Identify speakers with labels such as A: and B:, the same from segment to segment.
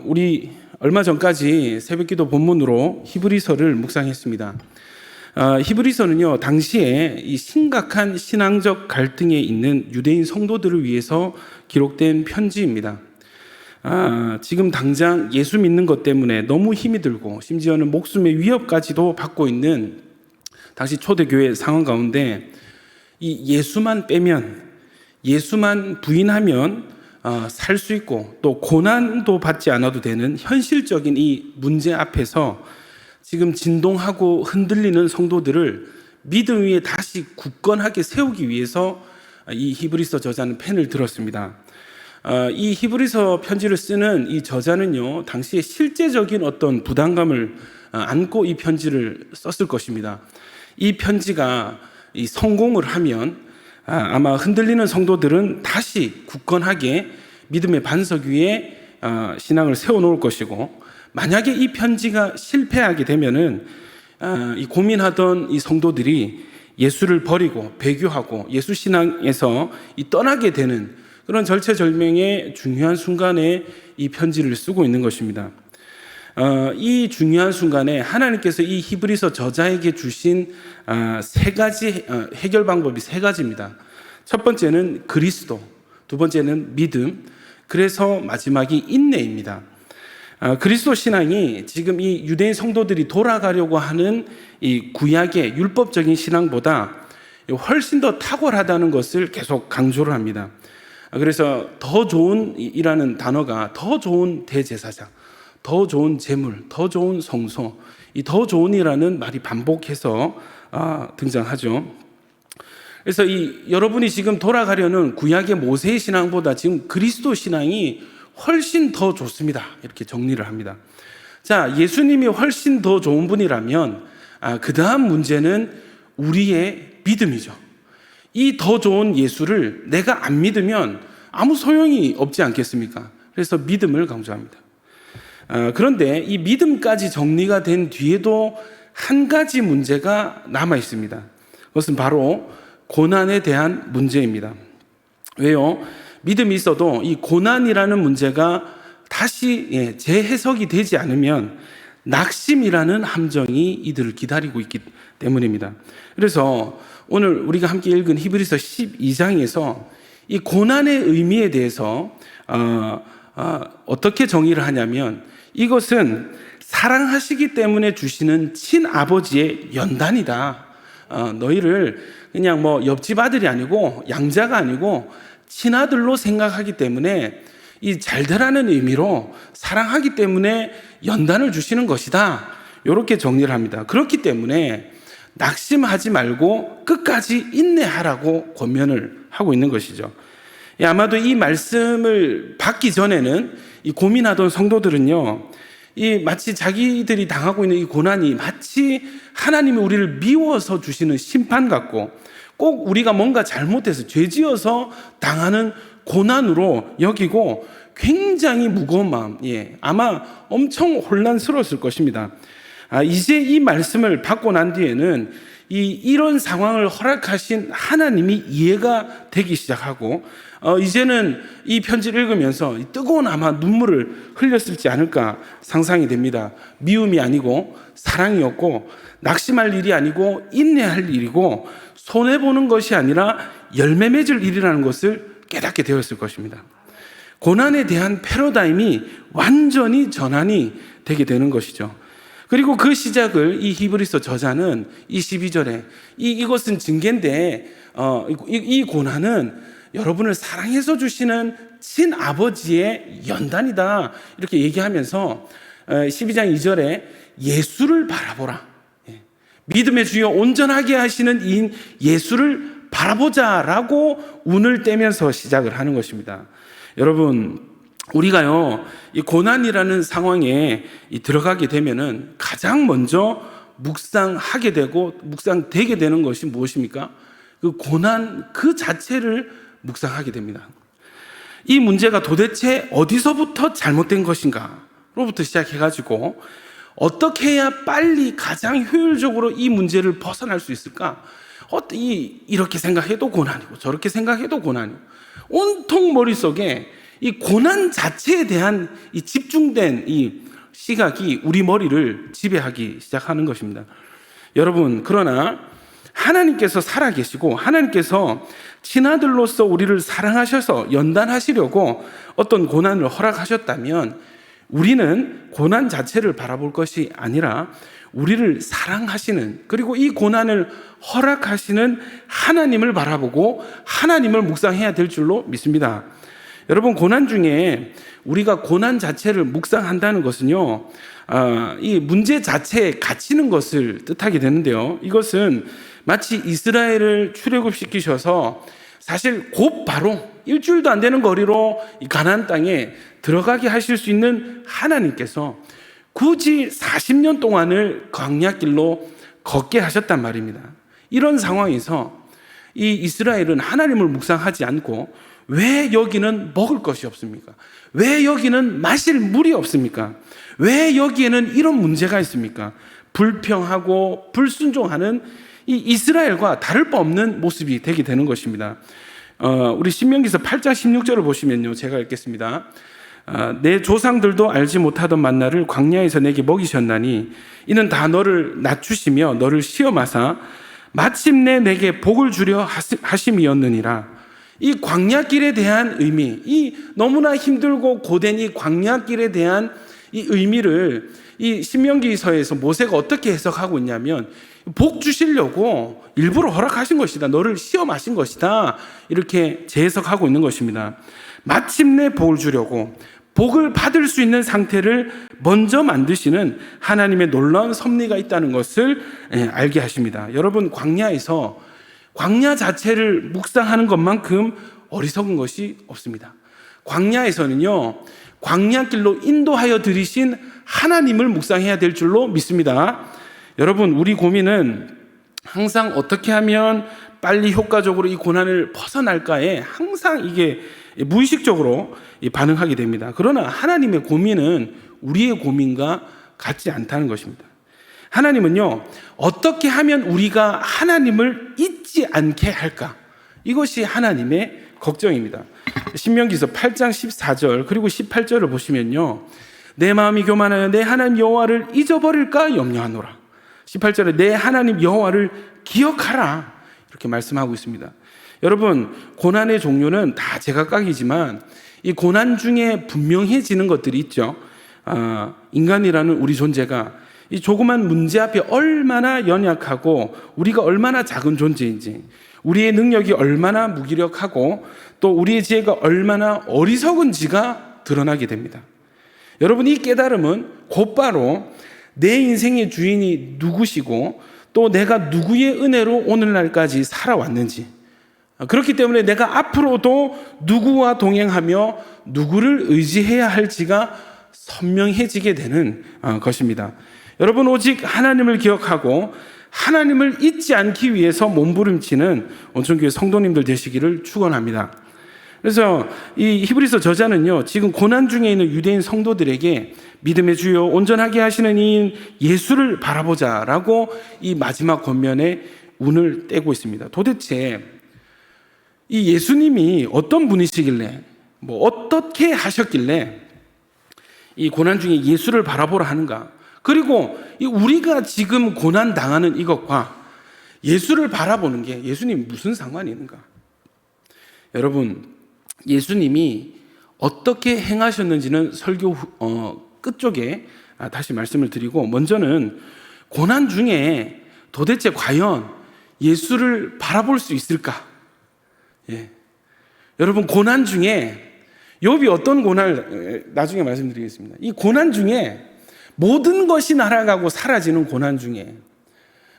A: 우리 얼마 전까지 새벽기도 본문으로 히브리서를 묵상했습니다. 히브리서는요, 당시에 이 심각한 신앙적 갈등에 있는 유대인 성도들을 위해서 기록된 편지입니다. 지금 당장 예수 믿는 것 때문에 너무 힘이 들고 심지어는 목숨의 위협까지도 받고 있는 당시 초대교회 상황 가운데 이 예수만 빼면, 예수만 부인하면 살 수 있고 또 고난도 받지 않아도 되는 현실적인 이 문제 앞에서 지금 진동하고 흔들리는 성도들을 믿음 위에 다시 굳건하게 세우기 위해서 이 히브리서 저자는 펜을 들었습니다. 이 히브리서 편지를 쓰는 이 저자는요, 당시에 실제적인 어떤 부담감을 안고 이 편지를 썼을 것입니다. 이 편지가 이 성공을 하면 아마 흔들리는 성도들은 다시 굳건하게 믿음의 반석 위에 신앙을 세워놓을 것이고, 만약에 이 편지가 실패하게 되면은 이 고민하던 이 성도들이 예수를 버리고 배교하고 예수 신앙에서 떠나게 되는 그런 절체절명의 중요한 순간에 이 편지를 쓰고 있는 것입니다. 이 중요한 순간에 하나님께서 이 히브리서 저자에게 주신 세 가지 해결 방법이 세 가지입니다. 첫 번째는 그리스도, 두 번째는 믿음, 그래서 마지막이 인내입니다. 그리스도 신앙이 지금 이 유대인 성도들이 돌아가려고 하는 이 구약의 율법적인 신앙보다 훨씬 더 탁월하다는 것을 계속 강조를 합니다. 그래서 더 좋은 이라는 단어가 더 좋은 대제사장, 더 좋은 제물, 더 좋은 성소, 이 더 좋은이라는 말이 반복해서 등장하죠. 그래서 여러분이 지금 돌아가려는 구약의 모세의 신앙보다 지금 그리스도 신앙이 훨씬 더 좋습니다. 이렇게 정리를 합니다. 자, 예수님이 훨씬 더 좋은 분이라면 그 다음 문제는 우리의 믿음이죠. 이 더 좋은 예수를 내가 안 믿으면 아무 소용이 없지 않겠습니까? 그래서 믿음을 강조합니다. 그런데 이 믿음까지 정리가 된 뒤에도 한 가지 문제가 남아 있습니다. 그것은 바로 고난에 대한 문제입니다. 왜요? 믿음이 있어도 이 고난이라는 문제가 다시 재해석이 되지 않으면 낙심이라는 함정이 이들을 기다리고 있기 때문입니다. 그래서 오늘 우리가 함께 읽은 히브리서 12장에서 이 고난의 의미에 대해서 어떻게 정의를 하냐면, 이것은 사랑하시기 때문에 주시는 친아버지의 연단이다. 너희를 그냥 옆집 아들이 아니고 양자가 아니고 친아들로 생각하기 때문에 이 잘되라는 의미로 사랑하기 때문에 연단을 주시는 것이다. 이렇게 정리를 합니다. 그렇기 때문에 낙심하지 말고 끝까지 인내하라고 권면을 하고 있는 것이죠. 아마도 이 말씀을 받기 전에는 이 고민하던 성도들은요, 마치 자기들이 당하고 있는 이 고난이 마치 하나님이 우리를 미워서 주시는 심판 같고, 꼭 우리가 뭔가 잘못해서 죄지어서 당하는 고난으로 여기고 굉장히 무거운 마음, 아마 엄청 혼란스러웠을 것입니다. 이제 이 말씀을 받고 난 뒤에는 이런 상황을 허락하신 하나님이 이해가 되기 시작하고, 이제는 이 편지를 읽으면서 뜨거운 아마 눈물을 흘렸을지 않을까 상상이 됩니다. 미움이 아니고 사랑이었고, 낙심할 일이 아니고 인내할 일이고, 손해보는 것이 아니라 열매 맺을 일이라는 것을 깨닫게 되었을 것입니다. 고난에 대한 패러다임이 완전히 전환이 되게 되는 것이죠. 그리고 그 시작을 이 히브리서 저자는 이 12절에 이것은 징계인데 이 고난은 여러분을 사랑해서 주시는 친아버지의 연단이다, 이렇게 얘기하면서 12장 2절에 예수를 바라보라, 믿음의 주여 온전하게 하시는 이인 예수를 바라보자라고 운을 떼면서 시작을 하는 것입니다. 여러분, 우리가요, 이 고난이라는 상황에 들어가게 되면은 가장 먼저 묵상하게 되고 묵상되게 되는 것이 무엇입니까? 그 고난 그 자체를 묵상하게 됩니다. 이 문제가 도대체 어디서부터 잘못된 것인가로부터 시작해가지고 어떻게 해야 빨리 가장 효율적으로 이 문제를 벗어날 수 있을까? 이렇게 생각해도 고난이고 저렇게 생각해도 고난이고 온통 머릿속에 이 고난 자체에 대한 이 집중된 이 시각이 우리 머리를 지배하기 시작하는 것입니다. 여러분, 그러나 하나님께서 살아계시고 하나님께서 친아들로서 우리를 사랑하셔서 연단하시려고 어떤 고난을 허락하셨다면 우리는 고난 자체를 바라볼 것이 아니라 우리를 사랑하시는, 그리고 이 고난을 허락하시는 하나님을 바라보고 하나님을 묵상해야 될 줄로 믿습니다. 여러분, 고난 중에 우리가 고난 자체를 묵상한다는 것은요, 이 문제 자체에 갇히는 것을 뜻하게 되는데요. 이것은 마치 이스라엘을 출애굽시키셔서 사실 곧바로 일주일도 안 되는 거리로 이 가나안 땅에 들어가게 하실 수 있는 하나님께서 굳이 40년 동안을 광야길로 걷게 하셨단 말입니다. 이런 상황에서 이 이스라엘은 하나님을 묵상하지 않고 왜 여기는 먹을 것이 없습니까? 왜 여기는 마실 물이 없습니까? 왜 여기에는 이런 문제가 있습니까? 불평하고 불순종하는 이 이스라엘과 다를 바 없는 모습이 되게 되는 것입니다. 우리 신명기서 8장 16절을 보시면요, 제가 읽겠습니다. 내 조상들도 알지 못하던 만나를 광야에서 내게 먹이셨나니 이는 다 너를 낮추시며 너를 시험하사 마침내 내게 복을 주려 하심이었느니라. 이 광야길에 대한 의미, 이 너무나 힘들고 고된 이 광야길에 대한 이 의미를 이 신명기서에서 모세가 어떻게 해석하고 있냐면, 복 주시려고 일부러 허락하신 것이다, 너를 시험하신 것이다, 이렇게 재해석하고 있는 것입니다. 마침내 복을 주려고, 복을 받을 수 있는 상태를 먼저 만드시는 하나님의 놀라운 섭리가 있다는 것을 알게 하십니다. 여러분, 광야에서 광야 자체를 묵상하는 것만큼 어리석은 것이 없습니다. 광야에서는요, 광야길로 인도하여 들이신 하나님을 묵상해야 될 줄로 믿습니다. 여러분, 우리 고민은 항상 어떻게 하면 빨리 효과적으로 이 고난을 벗어날까에 항상 이게 무의식적으로 반응하게 됩니다. 그러나 하나님의 고민은 우리의 고민과 같지 않다는 것입니다. 하나님은요, 어떻게 하면 우리가 하나님을 잊지 않게 할까? 이것이 하나님의 걱정입니다. 신명기서 8장 14절 그리고 18절을 보시면요, 내 마음이 교만하여 내 하나님 여호와를 잊어버릴까 염려하노라. 18절에 내 하나님 여호와를 기억하라, 이렇게 말씀하고 있습니다. 여러분, 고난의 종류는 다 제각각이지만 이 고난 중에 분명해지는 것들이 있죠. 인간이라는 우리 존재가 이 조그만 문제 앞에 얼마나 연약하고 우리가 얼마나 작은 존재인지, 우리의 능력이 얼마나 무기력하고 또 우리의 지혜가 얼마나 어리석은지가 드러나게 됩니다. 여러분, 이 깨달음은 곧바로 내 인생의 주인이 누구시고 또 내가 누구의 은혜로 오늘날까지 살아왔는지, 그렇기 때문에 내가 앞으로도 누구와 동행하며 누구를 의지해야 할지가 선명해지게 되는 것입니다. 여러분, 오직 하나님을 기억하고 하나님을 잊지 않기 위해서 몸부림치는 온천교회 성도님들 되시기를 축원합니다. 그래서 이 히브리서 저자는요, 지금 고난 중에 있는 유대인 성도들에게 믿음의 주요 온전하게 하시는 이인 예수를 바라보자라고 이 마지막 권면에 운을 떼고 있습니다. 도대체 이 예수님이 어떤 분이시길래, 어떻게 하셨길래 이 고난 중에 예수를 바라보라 하는가? 그리고 우리가 지금 고난 당하는 이것과 예수를 바라보는 게 예수님이 무슨 상관이 있는가? 여러분, 예수님이 어떻게 행하셨는지는 설교 끝쪽에 다시 말씀을 드리고, 먼저는 고난 중에 도대체 과연 예수를 바라볼 수 있을까? 여러분, 고난 중에 욥이 어떤 고난을 나중에 말씀드리겠습니다. 이 고난 중에 모든 것이 날아가고 사라지는 고난 중에,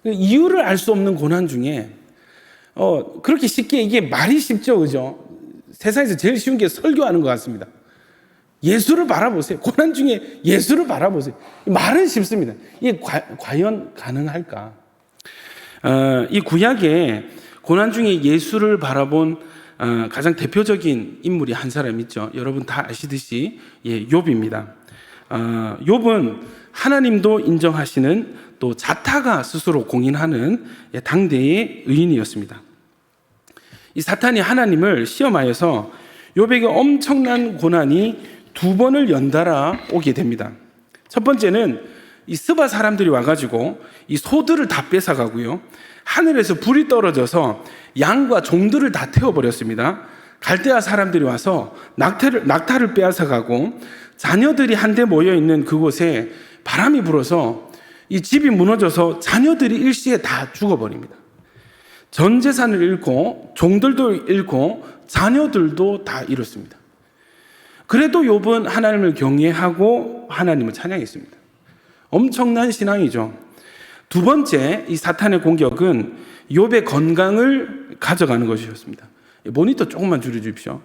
A: 이유를 알 수 없는 고난 중에, 그렇게 쉽게, 이게 말이 쉽죠, 그죠? 세상에서 제일 쉬운 게 설교하는 것 같습니다. 예수를 바라보세요. 고난 중에 예수를 바라보세요. 말은 쉽습니다. 이게 과연 가능할까? 이 구약에 고난 중에 예수를 바라본 가장 대표적인 인물이 한 사람 있죠. 여러분 다 아시듯이 욥입니다. 욥은 하나님도 인정하시는, 또 자타가 스스로 공인하는 당대의 의인이었습니다. 이 사탄이 하나님을 시험하여서 욥에게 엄청난 고난이 두 번을 연달아 오게 됩니다. 첫 번째는 이 스바 사람들이 와가지고 이 소들을 다 뺏어가고요. 하늘에서 불이 떨어져서 양과 종들을 다 태워버렸습니다. 갈대아 사람들이 와서 낙타를 빼앗아가고 자녀들이 한데 모여있는 그곳에 바람이 불어서 이 집이 무너져서 자녀들이 일시에 다 죽어버립니다. 전 재산을 잃고 종들도 잃고 자녀들도 다 잃었습니다. 그래도 욥은 하나님을 경외하고 하나님을 찬양했습니다. 엄청난 신앙이죠. 두 번째, 이 사탄의 공격은 욥의 건강을 가져가는 것이었습니다. 모니터 조금만 줄여주십시오.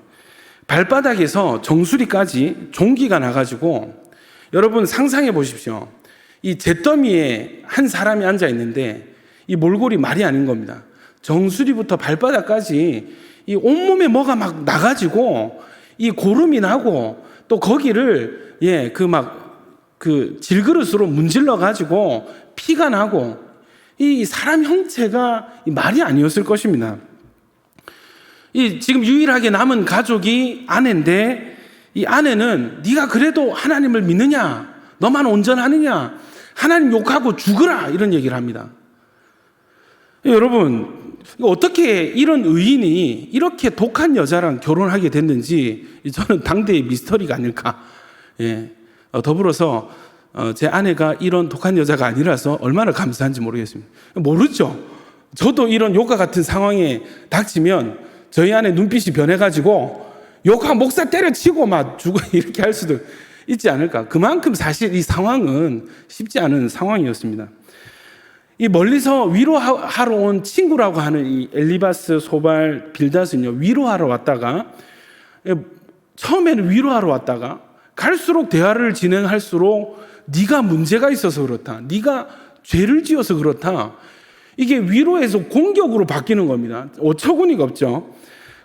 A: 발바닥에서 정수리까지 종기가 나가지고, 여러분 상상해 보십시오. 이 잿더미에 한 사람이 앉아 있는데 이 몰골이 말이 아닌 겁니다. 정수리부터 발바닥까지 이 온몸에 뭐가 막 나가지고 이 고름이 나고, 또 거기를 그 질그릇으로 문질러 가지고 피가 나고, 이 사람 형체가 말이 아니었을 것입니다. 이 지금 유일하게 남은 가족이 아내인데, 이 아내는 네가 그래도 하나님을 믿느냐, 너만 온전하느냐, 하나님 욕하고 죽으라, 이런 얘기를 합니다. 여러분, 어떻게 이런 의인이 이렇게 독한 여자랑 결혼하게 됐는지 저는 당대의 미스터리가 아닐까. 더불어서 제 아내가 이런 독한 여자가 아니라서 얼마나 감사한지 모르겠습니다. 모르죠. 저도 이런 욕과 같은 상황에 닥치면 저희 아내 눈빛이 변해가지고 욕하고 목사 때려치고 막 죽어 이렇게 할 수도 있지 않을까. 그만큼 사실 이 상황은 쉽지 않은 상황이었습니다. 이 멀리서 위로하러 온 친구라고 하는 이 엘리바스, 소발, 빌닷은요, 위로하러 왔다가, 처음에는 위로하러 왔다가 갈수록 대화를 진행할수록 네가 문제가 있어서 그렇다, 네가 죄를 지어서 그렇다, 이게 위로에서 공격으로 바뀌는 겁니다. 어처구니가 없죠.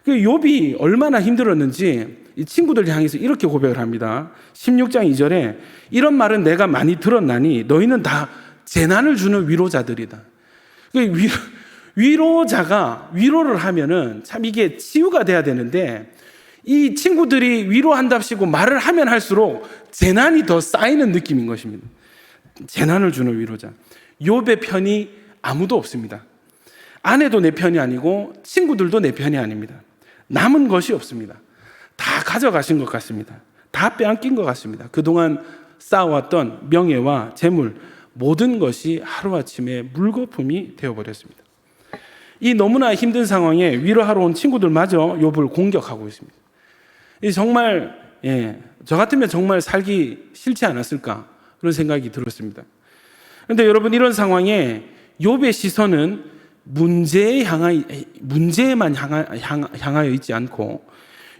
A: 욥이 얼마나 힘들었는지 이 친구들 향해서 이렇게 고백을 합니다. 16장 2절에 이런 말은 내가 많이 들었나니 너희는 다 재난을 주는 위로자들이다. 위로자가 위로를 하면은 참 이게 치유가 돼야 되는데, 이 친구들이 위로한답시고 말을 하면 할수록 재난이 더 쌓이는 느낌인 것입니다. 재난을 주는 위로자. 욥의 편이 아무도 없습니다. 아내도 내 편이 아니고 친구들도 내 편이 아닙니다. 남은 것이 없습니다. 다 가져가신 것 같습니다. 다 빼앗긴 것 같습니다. 그동안 쌓아왔던 명예와 재물, 모든 것이 하루아침에 물거품이 되어버렸습니다. 이 너무나 힘든 상황에 위로하러 온 친구들마저 욥을 공격하고 있습니다. 정말 저 같으면 정말 살기 싫지 않았을까, 그런 생각이 들었습니다. 그런데 여러분, 이런 상황에 욥의 시선은 문제에만 향하여 있지 않고,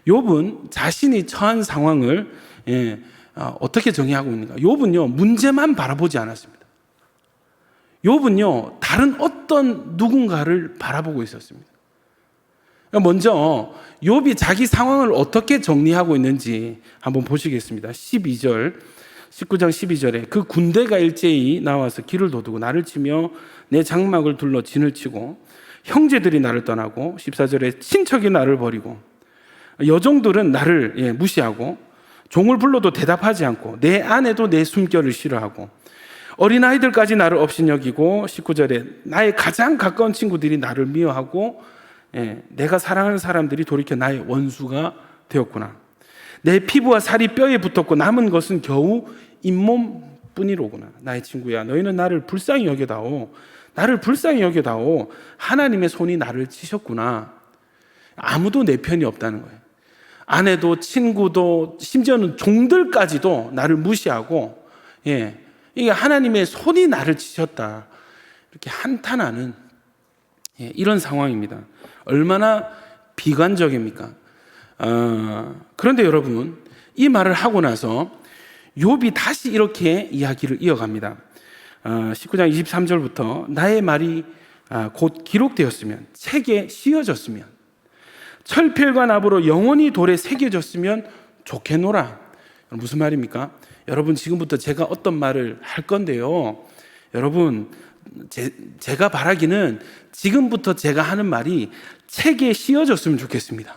A: 욥은 자신이 처한 상황을 어떻게 정의하고 있는가? 욥은요, 문제만 바라보지 않았습니다. 욥은요, 다른 어떤 누군가를 바라보고 있었습니다. 먼저 욥이 자기 상황을 어떻게 정리하고 있는지 한번 보시겠습니다. 19장 12절에 그 군대가 일제히 나와서 길을 도두고 나를 치며 내 장막을 둘러 진을 치고 형제들이 나를 떠나고, 14절에 친척이 나를 버리고 여종들은 나를 무시하고 종을 불러도 대답하지 않고 내 아내도 내 숨결을 싫어하고 어린아이들까지 나를 업신여기고, 19절에 나의 가장 가까운 친구들이 나를 미워하고 내가 사랑하는 사람들이 돌이켜 나의 원수가 되었구나. 내 피부와 살이 뼈에 붙었고 남은 것은 겨우 잇몸뿐이로구나. 나의 친구야, 너희는 나를 불쌍히 여겨다오. 나를 불쌍히 여겨다오. 하나님의 손이 나를 치셨구나. 아무도 내 편이 없다는 거예요. 아내도 친구도 심지어는 종들까지도 나를 무시하고, 이게 하나님의 손이 나를 치셨다, 이렇게 한탄하는 이런 상황입니다. 얼마나 비관적입니까? 그런데 여러분, 이 말을 하고 나서 욥이 다시 이렇게 이야기를 이어갑니다. 19장 23절부터 나의 말이 곧 기록되었으면, 책에 씌어졌으면, 철필과 납으로 영원히 돌에 새겨졌으면 좋겠노라. 무슨 말입니까? 여러분, 지금부터 제가 어떤 말을 할 건데요, 여러분, 제가 바라기는 지금부터 제가 하는 말이 책에 씌어졌으면 좋겠습니다.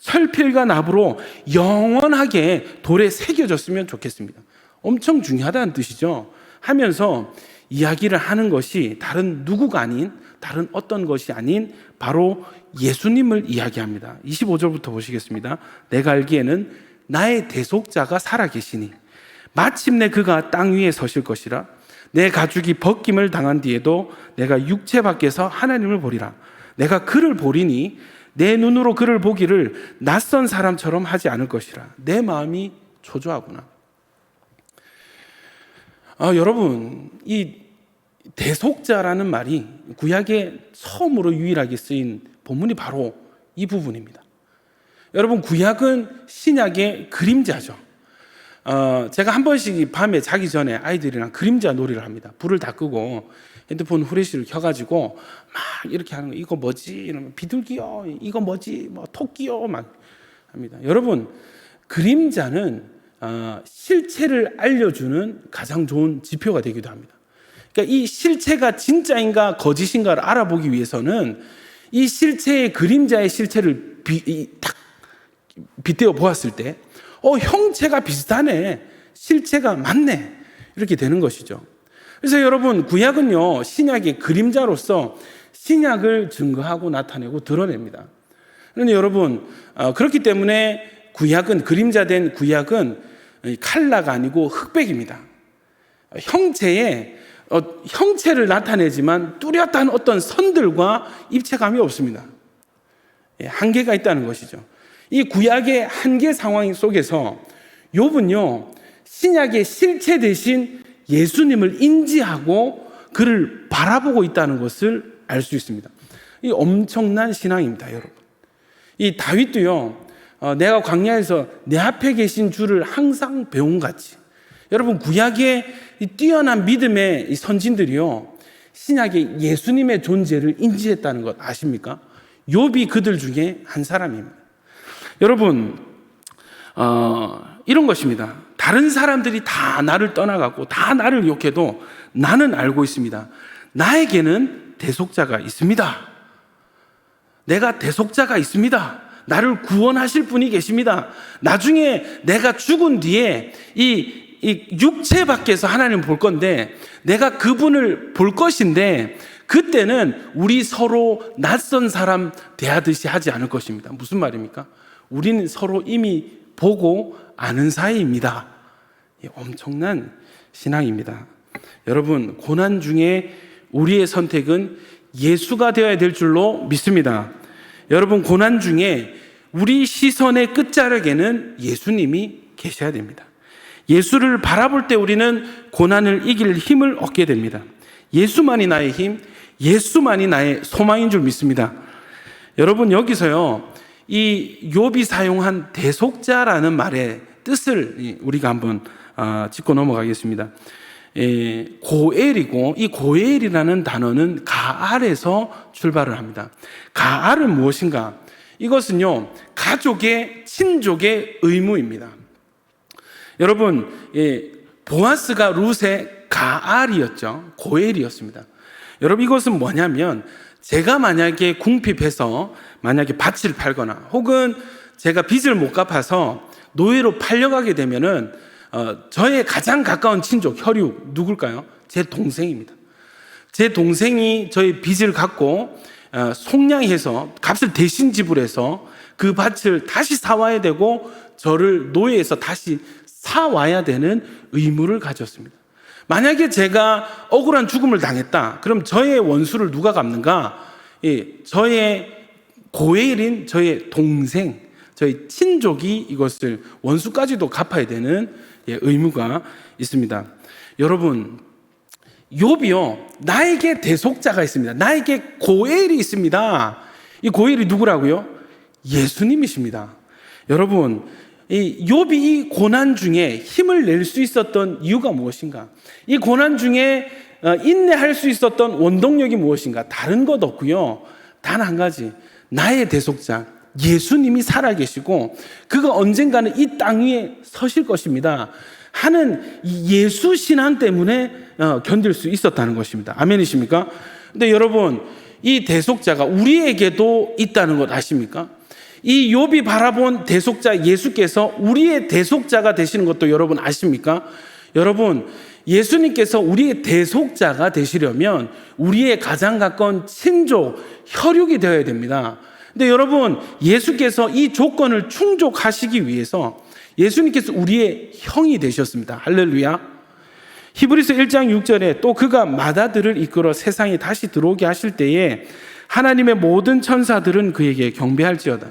A: 설필과 납으로 영원하게 돌에 새겨졌으면 좋겠습니다. 엄청 중요하다는 뜻이죠. 하면서 이야기를 하는 것이 다른 누구가 아닌, 다른 어떤 것이 아닌 바로 예수님을 이야기합니다. 25절부터 보시겠습니다. 내가 알기에는 나의 대속자가 살아계시니 마침내 그가 땅 위에 서실 것이라. 내 가죽이 벗김을 당한 뒤에도 내가 육체 밖에서 하나님을 보리라. 내가 그를 보리니 내 눈으로 그를 보기를 낯선 사람처럼 하지 않을 것이라. 내 마음이 초조하구나. 여러분, 이 대속자라는 말이 구약에 처음으로 유일하게 쓰인 본문이 바로 이 부분입니다. 여러분, 구약은 신약의 그림자죠. 제가 한 번씩 밤에 자기 전에 아이들이랑 그림자 놀이를 합니다. 불을 다 끄고 핸드폰 후레쉬를 켜가지고 막 이렇게 하는 거. 이거 뭐지? 이러면 비둘기요. 이거 뭐지? 뭐 토끼요. 막 합니다. 여러분, 그림자는 실체를 알려주는 가장 좋은 지표가 되기도 합니다. 그러니까 이 실체가 진짜인가 거짓인가를 알아보기 위해서는 이 실체의 그림자의 실체를 딱 빗대어 보았을 때 형체가 비슷하네, 실체가 맞네, 이렇게 되는 것이죠. 그래서 여러분, 구약은요 신약의 그림자로서 신약을 증거하고 나타내고 드러냅니다. 그런데 여러분, 그렇기 때문에 구약은, 그림자된 구약은 칼라가 아니고 흑백입니다. 형체를 나타내지만 뚜렷한 어떤 선들과 입체감이 없습니다. 한계가 있다는 것이죠. 이 구약의 한계 상황 속에서 욥은요 신약의 실체 대신 예수님을 인지하고 그를 바라보고 있다는 것을 알 수 있습니다. 이 엄청난 신앙입니다, 여러분. 이 다윗도요, 내가 광야에서 내 앞에 계신 주를 항상 배움같이. 여러분, 구약의 이 뛰어난 믿음의 이 선진들이요 신약의 예수님의 존재를 인지했다는 것 아십니까? 욥이 그들 중에 한 사람입니다. 여러분, 이런 것입니다. 다른 사람들이 다 나를 떠나가고 다 나를 욕해도 나는 알고 있습니다. 나에게는 대속자가 있습니다. 내가 대속자가 있습니다. 나를 구원하실 분이 계십니다. 나중에 내가 죽은 뒤에 이 육체 밖에서 하나님 볼 건데 내가 그분을 볼 것인데 그때는 우리 서로 낯선 사람 대하듯이 하지 않을 것입니다. 무슨 말입니까? 우리는 서로 이미 보고 아는 사이입니다. 엄청난 신앙입니다. 여러분, 고난 중에 우리의 선택은 예수가 되어야 될 줄로 믿습니다. 여러분, 고난 중에 우리 시선의 끝자락에는 예수님이 계셔야 됩니다. 예수를 바라볼 때 우리는 고난을 이길 힘을 얻게 됩니다. 예수만이 나의 힘, 예수만이 나의 소망인 줄 믿습니다. 여러분, 여기서요 이 욥이 사용한 대속자라는 말의 뜻을 우리가 한번 짚고 넘어가겠습니다. 고엘이고, 이 고엘이라는 단어는 가알에서 출발을 합니다. 가알은 무엇인가? 이것은요 가족의, 친족의 의무입니다. 여러분, 보아스가 룻의 가알이었죠. 고엘이었습니다. 여러분, 이것은 뭐냐면 제가 만약에 궁핍해서 만약에 밭을 팔거나 혹은 제가 빚을 못 갚아서 노예로 팔려가게 되면은 저의 가장 가까운 친족, 혈육 누굴까요? 제 동생입니다. 제 동생이 저의 빚을 갚고 속량해서 값을 대신 지불해서 그 밭을 다시 사와야 되고 저를 노예에서 다시 사와야 되는 의무를 가졌습니다. 만약에 제가 억울한 죽음을 당했다, 그럼 저의 원수를 누가 갚는가? 저의 고엘인 저의 동생, 저희 친족이 이것을 원수까지도 갚아야 되는 의무가 있습니다. 여러분, 욥이요 나에게 대속자가 있습니다. 나에게 고엘이 있습니다. 이 고엘이 누구라고요? 예수님이십니다. 여러분, 이 욥이 이 고난 중에 힘을 낼 수 있었던 이유가 무엇인가? 이 고난 중에 인내할 수 있었던 원동력이 무엇인가? 다른 것 없고요, 단 한 가지, 나의 대속자 예수님이 살아계시고 그가 언젠가는 이 땅 위에 서실 것입니다 하는 예수 신앙 때문에 견딜 수 있었다는 것입니다. 아멘이십니까? 근데 여러분, 이 대속자가 우리에게도 있다는 것 아십니까? 이 욥이 바라본 대속자 예수께서 우리의 대속자가 되시는 것도 여러분 아십니까? 여러분, 예수님께서 우리의 대속자가 되시려면 우리의 가장 가까운 친족, 혈육이 되어야 됩니다. 근데 여러분, 예수께서 이 조건을 충족하시기 위해서 예수님께서 우리의 형이 되셨습니다. 할렐루야. 히브리서 1장 6절에 또 그가 맏아들을 이끌어 세상에 다시 들어오게 하실 때에 하나님의 모든 천사들은 그에게 경배할지어다.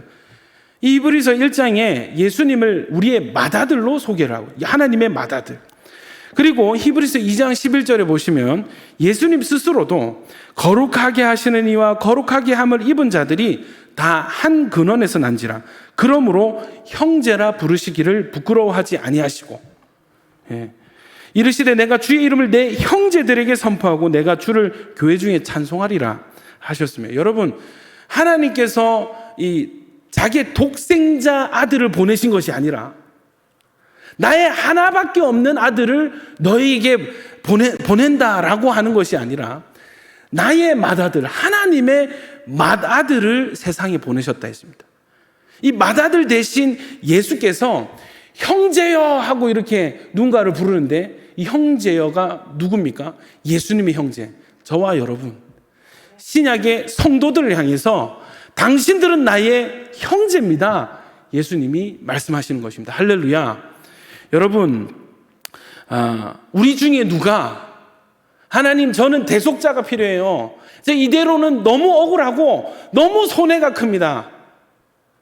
A: 이 히브리서 1장에 예수님을 우리의 맏아들로 소개를 하고, 하나님의 맏아들. 그리고 히브리서 2장 11절에 보시면 예수님 스스로도 거룩하게 하시는 이와 거룩하게 함을 입은 자들이 다 한 근원에서 난지라. 그러므로 형제라 부르시기를 부끄러워하지 아니하시고, 이르시되 내가 주의 이름을 내 형제들에게 선포하고 내가 주를 교회 중에 찬송하리라 하셨으며, 여러분, 하나님께서 이 자기의 독생자 아들을 보내신 것이 아니라 나의 하나밖에 없는 아들을 너희에게 보낸다라고 하는 것이 아니라 나의 맏아들, 하나님의 맏아들을 세상에 보내셨다 했습니다. 이 맏아들 대신 예수께서 형제여 하고 이렇게 누군가를 부르는데, 이 형제여가 누굽니까? 예수님의 형제, 저와 여러분, 신약의 성도들을 향해서 당신들은 나의 형제입니다, 예수님이 말씀하시는 것입니다. 할렐루야. 여러분, 우리 중에 누가 하나님, 저는 대속자가 필요해요, 이대로는 너무 억울하고 너무 손해가 큽니다,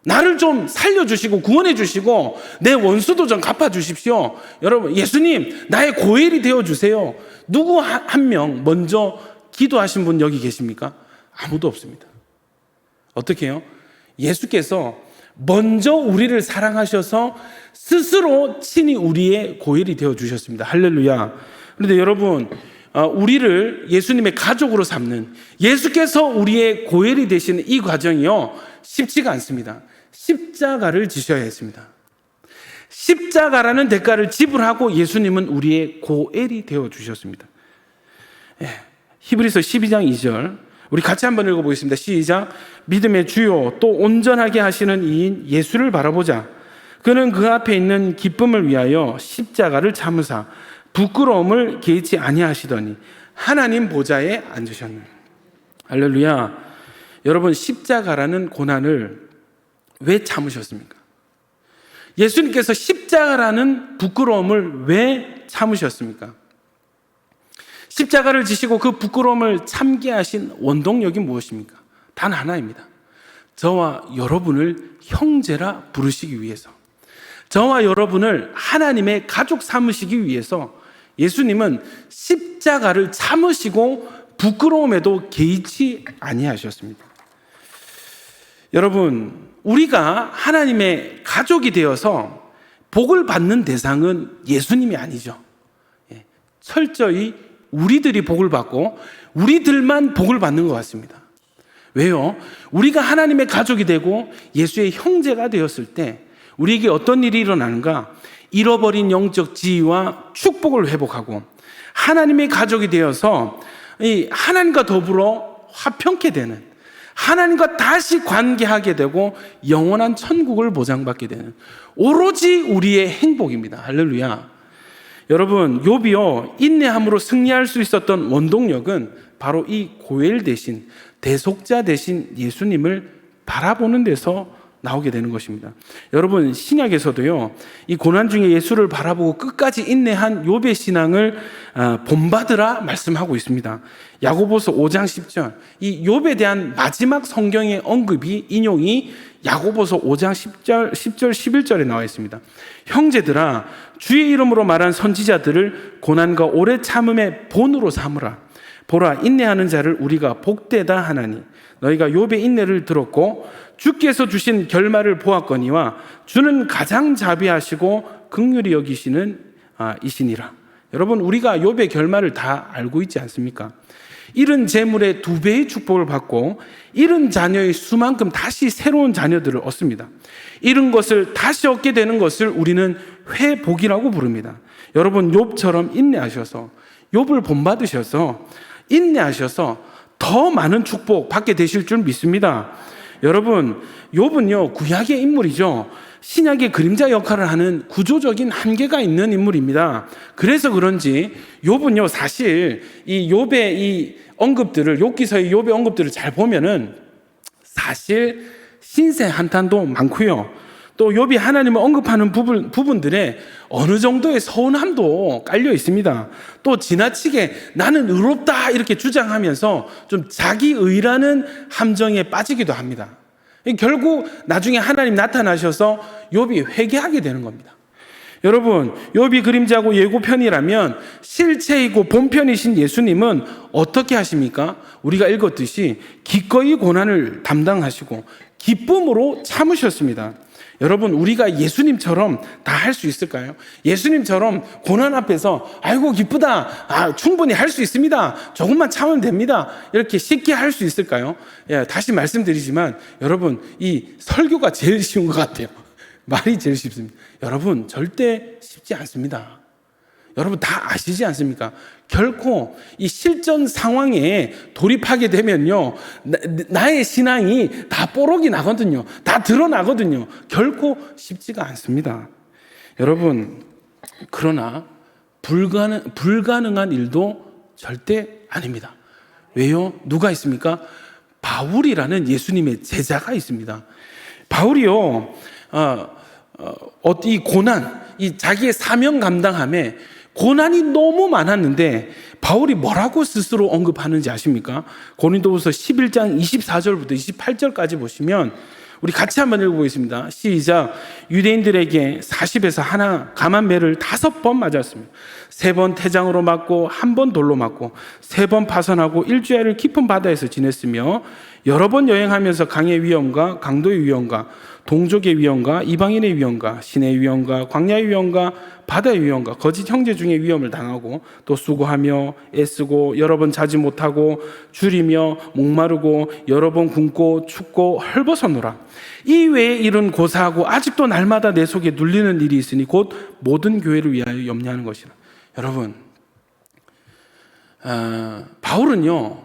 A: 나를 좀 살려주시고 구원해 주시고 내 원수도 좀 갚아주십시오, 여러분, 예수님 나의 고엘이 되어주세요, 누구 한 명 먼저 기도하신 분 여기 계십니까? 아무도 없습니다. 어떻게 해요? 예수께서 먼저 우리를 사랑하셔서 스스로 친히 우리의 고엘이 되어주셨습니다. 할렐루야. 그런데 여러분, 우리를 예수님의 가족으로 삼는, 예수께서 우리의 고엘이 되시는 이 과정이요, 쉽지가 않습니다. 십자가를 지셔야 했습니다. 십자가라는 대가를 지불하고 예수님은 우리의 고엘이 되어주셨습니다. 히브리서 12장 2절 우리 같이 한번 읽어보겠습니다. 시작. 믿음의 주요 또 온전하게 하시는 이인 예수를 바라보자. 그는 그 앞에 있는 기쁨을 위하여 십자가를 참으사 부끄러움을 개의치 아니하시더니 하나님 보좌에 앉으셨네. 할렐루야. 여러분, 십자가라는 고난을 왜 참으셨습니까? 예수님께서 십자가라는 부끄러움을 왜 참으셨습니까? 십자가를 지시고 그 부끄러움을 참게 하신 원동력이 무엇입니까? 단 하나입니다. 저와 여러분을 형제라 부르시기 위해서, 저와 여러분을 하나님의 가족 삼으시기 위해서 예수님은 십자가를 참으시고 부끄러움에도 개의치 아니하셨습니다. 여러분, 우리가 하나님의 가족이 되어서 복을 받는 대상은 예수님이 아니죠. 철저히 우리들이 복을 받고 우리들만 복을 받는 것 같습니다. 왜요? 우리가 하나님의 가족이 되고 예수의 형제가 되었을 때 우리에게 어떤 일이 일어나는가? 잃어버린 영적 지위와 축복을 회복하고 하나님의 가족이 되어서 하나님과 더불어 화평케 되는, 하나님과 다시 관계하게 되고 영원한 천국을 보장받게 되는, 오로지 우리의 행복입니다. 할렐루야. 여러분, 욥이요, 인내함으로 승리할 수 있었던 원동력은 바로 이 고엘 대신, 대속자 대신 예수님을 바라보는 데서 나오게 되는 것입니다. 여러분, 신약에서도요, 이 고난 중에 예수를 바라보고 끝까지 인내한 욥의 신앙을 본받으라 말씀하고 있습니다. 야고보서 5장 10절, 이 욥에 대한 마지막 성경의 언급이, 인용이 야고보서 5장 10절 11절에 나와 있습니다. 형제들아, 주의 이름으로 말한 선지자들을 고난과 오래 참음의 본으로 삼으라. 보라, 인내하는 자를 우리가 복되다 하나니 너희가 욥의 인내를 들었고 주께서 주신 결말을 보았거니와 주는 가장 자비하시고 긍휼히 여기시는 이시니라. 여러분, 우리가 욥의 결말을 다 알고 있지 않습니까? 잃은 재물의 2배의 축복을 받고 잃은 자녀의 수만큼 다시 새로운 자녀들을 얻습니다. 잃은 것을 다시 얻게 되는 것을 우리는 회복이라고 부릅니다. 여러분, 욥처럼 인내하셔서, 욥을 본받으셔서 인내하셔서 더 많은 축복 받게 되실 줄 믿습니다. 여러분, 욥은요 구약의 인물이죠. 신약의 그림자 역할을 하는 구조적인 한계가 있는 인물입니다. 그래서 그런지 욥은요 사실 이 욥의 이 언급들을, 욥기서의 욥의 언급들을 잘 보면은 사실 신세 한탄도 많고요. 또 욥이 하나님을 언급하는 부분들에 어느 정도의 서운함도 깔려 있습니다. 또 지나치게 나는 의롭다 이렇게 주장하면서 좀 자기의라는 함정에 빠지기도 합니다. 결국 나중에 하나님 나타나셔서 욥이 회개하게 되는 겁니다. 여러분, 욥이 그림자고 예고편이라면 실체이고 본편이신 예수님은 어떻게 하십니까? 우리가 읽었듯이 기꺼이 고난을 담당하시고 기쁨으로 참으셨습니다. 여러분, 우리가 예수님처럼 다 할 수 있을까요? 예수님처럼 고난 앞에서 아이고 기쁘다, 충분히 할 수 있습니다, 조금만 참으면 됩니다, 이렇게 쉽게 할 수 있을까요? 예, 다시 말씀드리지만 여러분, 이 설교가 제일 쉬운 것 같아요. 말이 제일 쉽습니다. 여러분, 절대 쉽지 않습니다. 여러분 다 아시지 않습니까? 결코 이 실전 상황에 돌입하게 되면요, 나의 신앙이 다 뽀록이 나거든요. 다 드러나거든요. 결코 쉽지가 않습니다. 여러분, 그러나 불가능한 일도 절대 아닙니다. 왜요? 누가 있습니까? 바울이라는 예수님의 제자가 있습니다. 바울이요, 이 고난, 이 자기의 사명 감당함에 고난이 너무 많았는데 바울이 뭐라고 스스로 언급하는지 아십니까? 고린도후서 11장 24절부터 28절까지 보시면 우리 같이 한번 읽어보겠습니다. 시작. 유대인들에게 40에서 하나 감한 매를 5번 맞았습니다. 3번 태장으로 맞고 1번 돌로 맞고 3번 파선하고 일주일을 깊은 바다에서 지냈으며 여러 번 여행하면서 강의 위험과 강도의 위험과 동족의 위험과 이방인의 위험과 신의 위험과 광야의 위험과 바다의 위험과 거짓 형제 중의 위험을 당하고 또 수고하며 애쓰고 여러 번 자지 못하고 줄이며 목마르고 여러 번 굶고 춥고 헐벗었노라. 이 외에 일은 고사하고 아직도 날마다 내 속에 눌리는 일이 있으니 곧 모든 교회를 위하여 염려하는 것이라. 여러분, 바울은요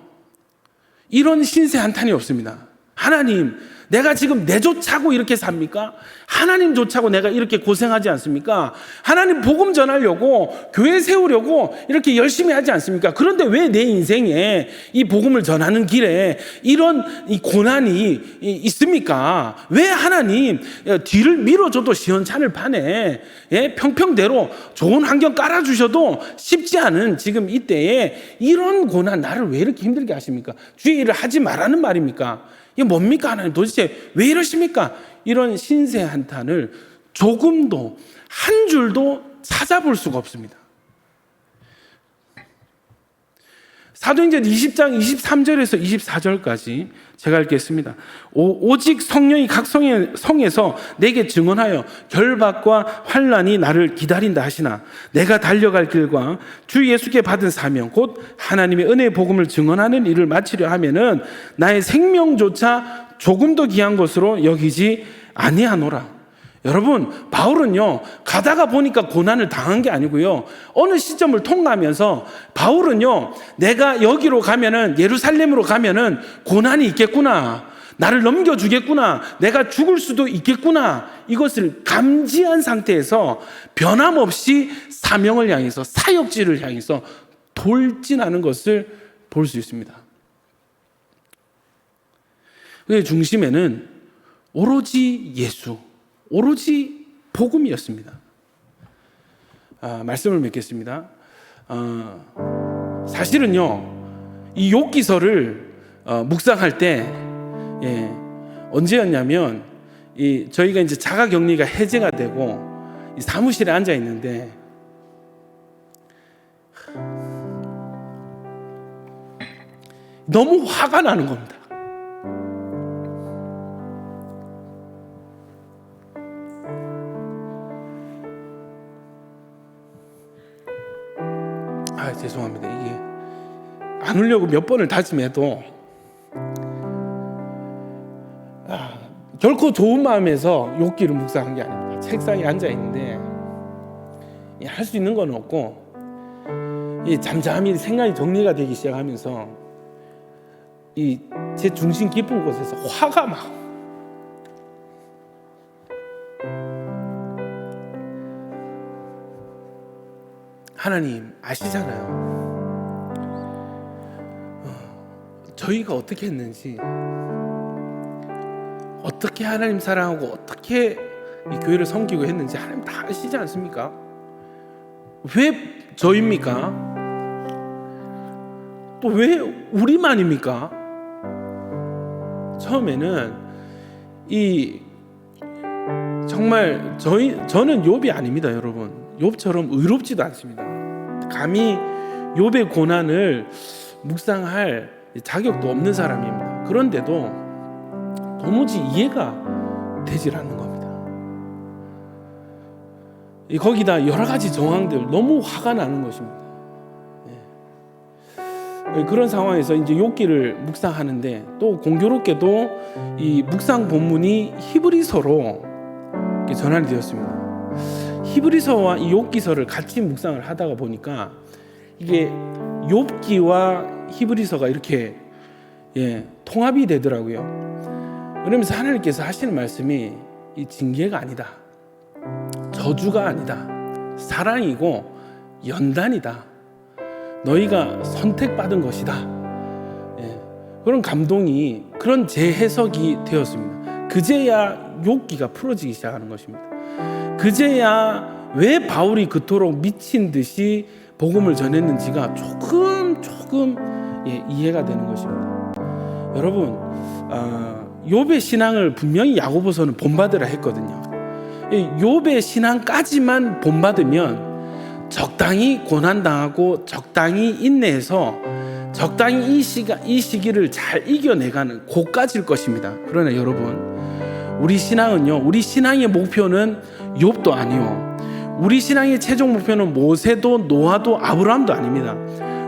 A: 이런 신세 한탄이 없습니다. 하나님, 내가 지금 내조차고 이렇게 삽니까? 하나님조차고 내가 이렇게 고생하지 않습니까? 하나님 복음 전하려고, 교회 세우려고 이렇게 열심히 하지 않습니까? 그런데 왜 내 인생에 이 복음을 전하는 길에 이런 이 고난이 있습니까? 왜 하나님 뒤를 밀어줘도 시원찮을 판에, 예? 평평대로 좋은 환경 깔아주셔도 쉽지 않은 지금 이때에 이런 고난 나를 왜 이렇게 힘들게 하십니까? 주의 일을 하지 말라는 말입니까? 이게 뭡니까? 하나님 도대체 왜 이러십니까? 이런 신세 한탄을 조금도 한 줄도 찾아볼 수가 없습니다. 사도행전 20장 23절에서 24절까지 제가 읽겠습니다. 오직 성령이 각 성에서 내게 증언하여 결박과 환난이 나를 기다린다 하시나 내가 달려갈 길과 주 예수께 받은 사명 곧 하나님의 은혜의 복음을 증언하는 일을 마치려 하면은 나의 생명조차 조금도 귀한 것으로 여기지 아니하노라. 여러분, 바울은요 가다가 보니까 고난을 당한 게 아니고요, 어느 시점을 통과하면서 바울은요 내가 여기로 가면은, 예루살렘으로 가면은 고난이 있겠구나, 나를 넘겨주겠구나, 내가 죽을 수도 있겠구나, 이것을 감지한 상태에서 변함없이 사명을 향해서, 사역지를 향해서 돌진하는 것을 볼 수 있습니다. 그 중심에는 오로지 예수, 오로지 복음이었습니다. 말씀을 맺겠습니다. 사실은요 이 욥기서를 묵상할 때, 예, 언제였냐면 저희가 이제 자가격리가 해제가 되고 이 사무실에 앉아 있는데 너무 화가 나는 겁니다. 죄송합니다. 이게 안 울려고 몇 번을 다짐해도 결코 좋은 마음에서 욥기를 묵상한 게 아닙니다. 책상에 앉아 있는데 할 수 있는 건 없고 잠잠히 생각이 정리가 되기 시작하면서 제 중심 깊은 곳에서 화가 막 하나님 아시잖아요. 저희가 어떻게 했는지, 어떻게 하나님 사랑하고 어떻게 이 교회를 섬기고 했는지 하나님 다 아시지 않습니까? 왜 저입니까? 또 왜 우리만입니까? 처음에는 정말 저는 욥이 아닙니다, 여러분. 욥처럼 의롭지도 않습니다. 감히 욥의 고난을 묵상할 자격도 없는 사람입니다. 그런데도 도무지 이해가 되질 않는 겁니다. 거기다 여러 가지 정황들 너무 화가 나는 것입니다. 그런 상황에서 이제 욥기를 묵상하는데 또 공교롭게도 이 묵상 본문이 히브리서로 전환이 되었습니다. 히브리서와 이 욥기서를 같이 묵상을 하다가 보니까 이게 욥기와 히브리서가 이렇게 통합이 되더라고요. 그러면서 하나님께서 하시는 말씀이 이 징계가 아니다, 저주가 아니다, 사랑이고 연단이다, 너희가 선택받은 것이다. 그런 감동이, 그런 재해석이 되었습니다. 그제야 욥기가 풀어지기 시작하는 것입니다. 그제야 왜 바울이 그토록 미친 듯이 복음을 전했는지가 조금 이해가 되는 것입니다. 여러분, 욥의 신앙을 분명히 야고보서는 본받으라 했거든요. 욥의 신앙까지만 본받으면 적당히 고난당하고 적당히 인내해서 적당히 이 시기를 잘 이겨내가는 고까질 것입니다. 그러나 여러분, 우리 신앙은요, 우리 신앙의 목표는 욥도 아니요, 우리 신앙의 최종 목표는 모세도 노아도 아브라함도 아닙니다.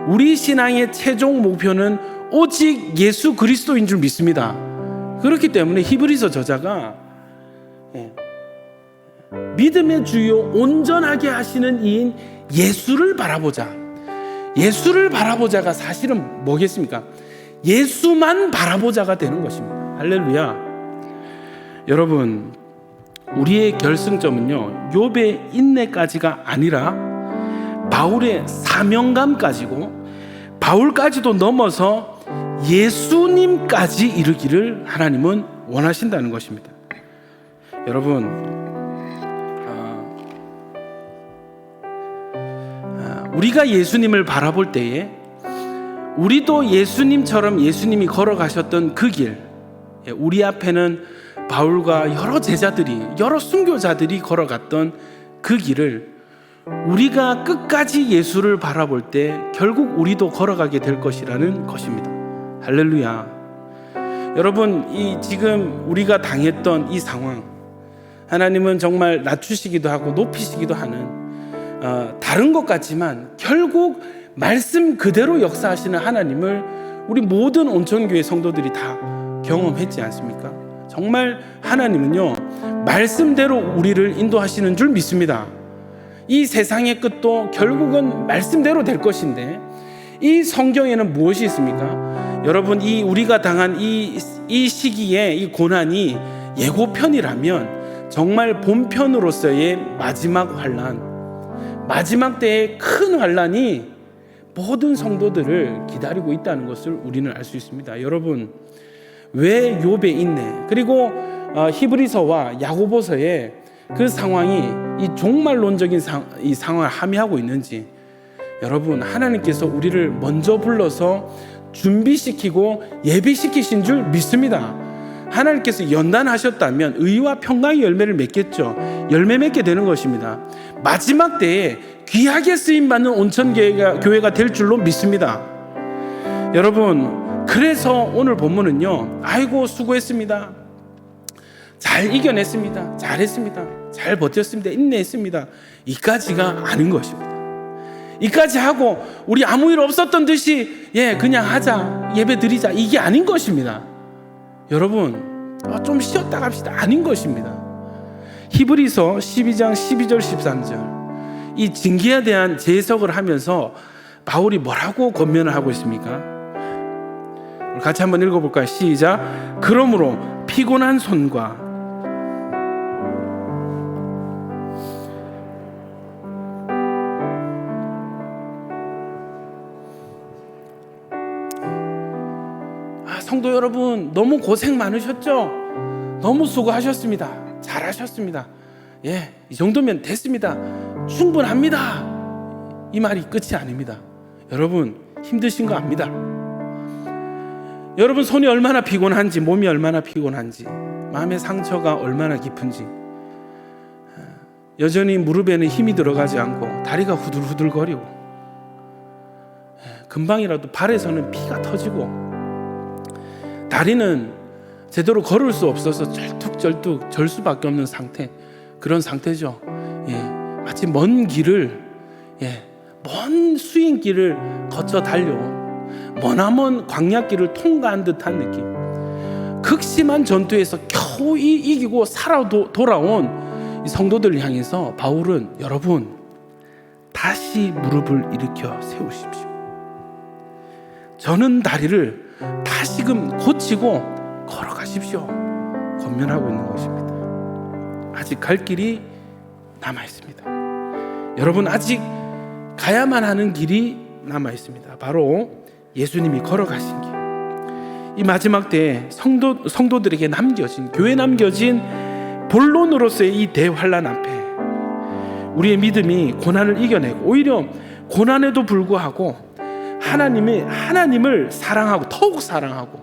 A: 우리 신앙의 최종 목표는 오직 예수 그리스도인 줄 믿습니다. 그렇기 때문에 히브리서 저자가 믿음의 주요 온전하게 하시는 이인 예수를 바라보자. 예수를 바라보자가 사실은 뭐겠습니까? 예수만 바라보자가 되는 것입니다. 할렐루야. 여러분, 우리의 결승점은요, 욥의 인내까지가 아니라 바울의 사명감까지고, 바울까지도 넘어서 예수님까지 이르기를 하나님은 원하신다는 것입니다. 여러분, 우리가 예수님을 바라볼 때에 우리도 예수님처럼 예수님이 걸어가셨던 그 길, 우리 앞에는 바울과 여러 제자들이, 여러 순교자들이 걸어갔던 그 길을 우리가 끝까지 예수를 바라볼 때 결국 우리도 걸어가게 될 것이라는 것입니다. 할렐루야. 여러분, 지금 우리가 당했던 이 상황, 하나님은 정말 낮추시기도 하고 높이시기도 하는 다른 것 같지만 결국 말씀 그대로 역사하시는 하나님을 우리 모든 온천교회 성도들이 다 경험했지 않습니까? 정말 하나님은요, 말씀대로 우리를 인도하시는 줄 믿습니다. 이 세상의 끝도 결국은 말씀대로 될 것인데, 이 성경에는 무엇이 있습니까? 여러분, 우리가 당한 이 시기에 이 고난이 예고편이라면 정말 본편으로서의 마지막 환난, 마지막 때의 큰 환난이 모든 성도들을 기다리고 있다는 것을 우리는 알 수 있습니다. 여러분, 왜 욥의 인내, 그리고 히브리서와 야고보서의 그 상황이 이 종말론적인 이 상황을 함의하고 있는지, 여러분, 하나님께서 우리를 먼저 불러서 준비시키고 예비시키신 줄 믿습니다. 하나님께서 연단하셨다면 의와 평강의 열매를 맺겠죠. 열매 맺게 되는 것입니다. 마지막 때에 귀하게 쓰임받는 온천교회가 될 줄로 믿습니다. 여러분, 그래서 오늘 본문은요, 아이고 수고했습니다, 잘 이겨냈습니다, 잘했습니다, 잘 버텼습니다, 인내했습니다, 이까지가 아닌 것입니다. 이까지 하고 우리 아무 일 없었던 듯이 그냥 하자, 예배 드리자, 이게 아닌 것입니다. 여러분, 좀 쉬었다 갑시다, 아닌 것입니다. 히브리서 12장 12절 13절 이 징계에 대한 재해석을 하면서 바울이 뭐라고 권면을 하고 있습니까? 같이 한번 읽어볼까요? 시작. 그러므로 피곤한 손과 성도 여러분, 너무 고생 많으셨죠? 너무 수고하셨습니다. 잘하셨습니다. 이 정도면 됐습니다. 충분합니다. 이 말이 끝이 아닙니다. 여러분, 힘드신 거 압니다. 여러분, 손이 얼마나 피곤한지, 몸이 얼마나 피곤한지, 마음의 상처가 얼마나 깊은지, 여전히 무릎에는 힘이 들어가지 않고 다리가 후들후들거리고, 금방이라도 발에서는 피가 터지고, 다리는 제대로 걸을 수 없어서 쩔뚝쩔뚝 절 수밖에 없는 상태, 그런 상태죠. 마치 먼 길을, 먼 수행길을 거쳐 달려온 머나먼 광야길을 통과한 듯한 느낌, 극심한 전투에서 겨우 이기고 살아 돌아온 이 성도들을 향해서 바울은, 여러분, 다시 무릎을 일으켜 세우십시오. 저는 다리를 다시금 고치고 걸어가십시오. 권면하고 있는 것입니다. 아직 갈 길이 남아 있습니다. 여러분, 아직 가야만 하는 길이 남아 있습니다. 바로 예수님이 걸어가신 길. 이 마지막 때에 성도들에게 남겨진, 교회에 남겨진 본론으로서의 이 대환란 앞에 우리의 믿음이 고난을 이겨내고, 오히려 고난에도 불구하고 하나님을 사랑하고, 더욱 사랑하고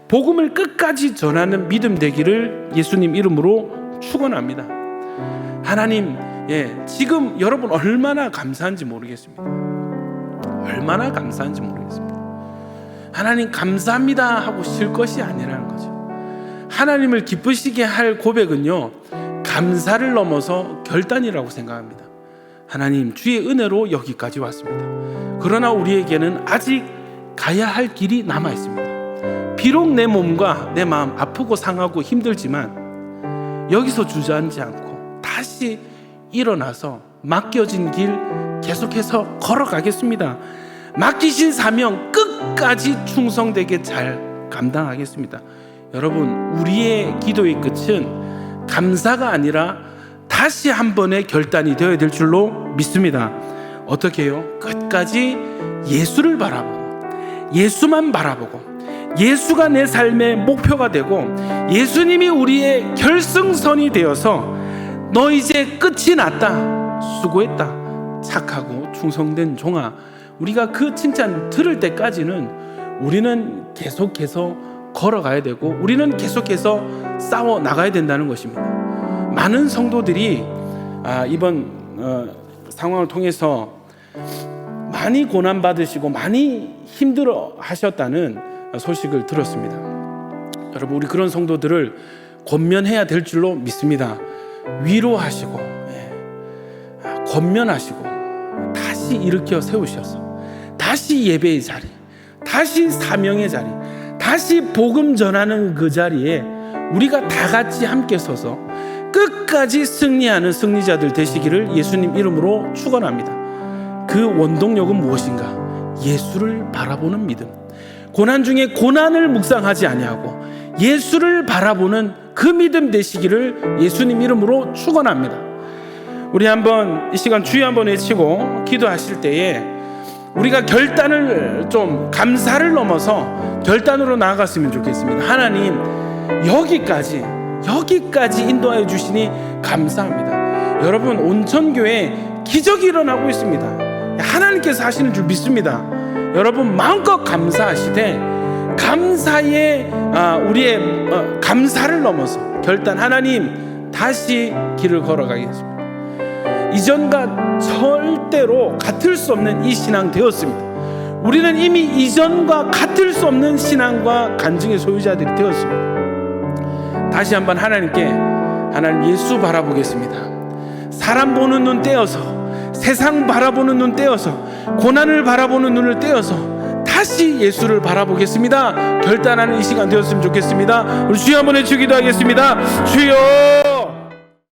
A: 복음을 끝까지 전하는 믿음 되기를 예수님 이름으로 축원합니다. 하나님, 지금 여러분 얼마나 감사한지 모르겠습니다. 얼마나 감사한지 모르겠습니다. 하나님 감사합니다 하고 쉴 것이 아니라는 거죠. 하나님을 기쁘시게 할 고백은요, 감사를 넘어서 결단이라고 생각합니다. 하나님, 주의 은혜로 여기까지 왔습니다. 그러나 우리에게는 아직 가야 할 길이 남아 있습니다. 비록 내 몸과 내 마음 아프고 상하고 힘들지만 여기서 주저앉지 않고 다시 일어나서 맡겨진 길 계속해서 걸어가겠습니다. 맡기신 사명 끝까지 충성되게 잘 감당하겠습니다. 여러분, 우리의 기도의 끝은 감사가 아니라 다시 한 번의 결단이 되어야 될 줄로 믿습니다. 어떻게 해요? 끝까지 예수를 바라보고, 예수만 바라보고, 예수가 내 삶의 목표가 되고, 예수님이 우리의 결승선이 되어서 너 이제 끝이 났다, 수고했다, 착하고 충성된 종아, 우리가 그 칭찬 들을 때까지는 우리는 계속해서 걸어가야 되고, 우리는 계속해서 싸워 나가야 된다는 것입니다. 많은 성도들이 이번 상황을 통해서 많이 고난받으시고 많이 힘들어 하셨다는 소식을 들었습니다. 여러분, 우리 그런 성도들을 권면해야 될 줄로 믿습니다. 위로하시고, 권면하시고, 다시 일으켜 세우셔서 다시 예배의 자리, 다시 사명의 자리, 다시 복음 전하는 그 자리에 우리가 다 같이 함께 서서 끝까지 승리하는 승리자들 되시기를 예수님 이름으로 축원합니다. 그 원동력은 무엇인가? 예수를 바라보는 믿음. 고난 중에 고난을 묵상하지 아니하고 예수를 바라보는 그 믿음 되시기를 예수님 이름으로 축원합니다. 우리 한번 이 시간 주여 한번 외치고 기도하실 때에 우리가 결단을 좀, 감사를 넘어서 결단으로 나아갔으면 좋겠습니다. 하나님, 여기까지 인도하여 주시니 감사합니다. 여러분, 온천교회 기적이 일어나고 있습니다. 하나님께서 하시는 줄 믿습니다. 여러분, 마음껏 감사하시되 감사의 우리의 감사를 넘어서 결단, 하나님 다시 길을 걸어가겠습니다. 이전과 절대로 같을 수 없는 이 신앙 되었습니다. 우리는 이미 이전과 같을 수 없는 신앙과 간증의 소유자들이 되었습니다. 다시 한번 하나님께, 하나님 예수 바라보겠습니다. 사람 보는 눈 떼어서, 세상 바라보는 눈 떼어서, 고난을 바라보는 눈을 떼어서 다시 예수를 바라보겠습니다. 결단하는 이 시간 되었으면 좋겠습니다. 우리 주여 한번 외치기도 하겠습니다. 주여.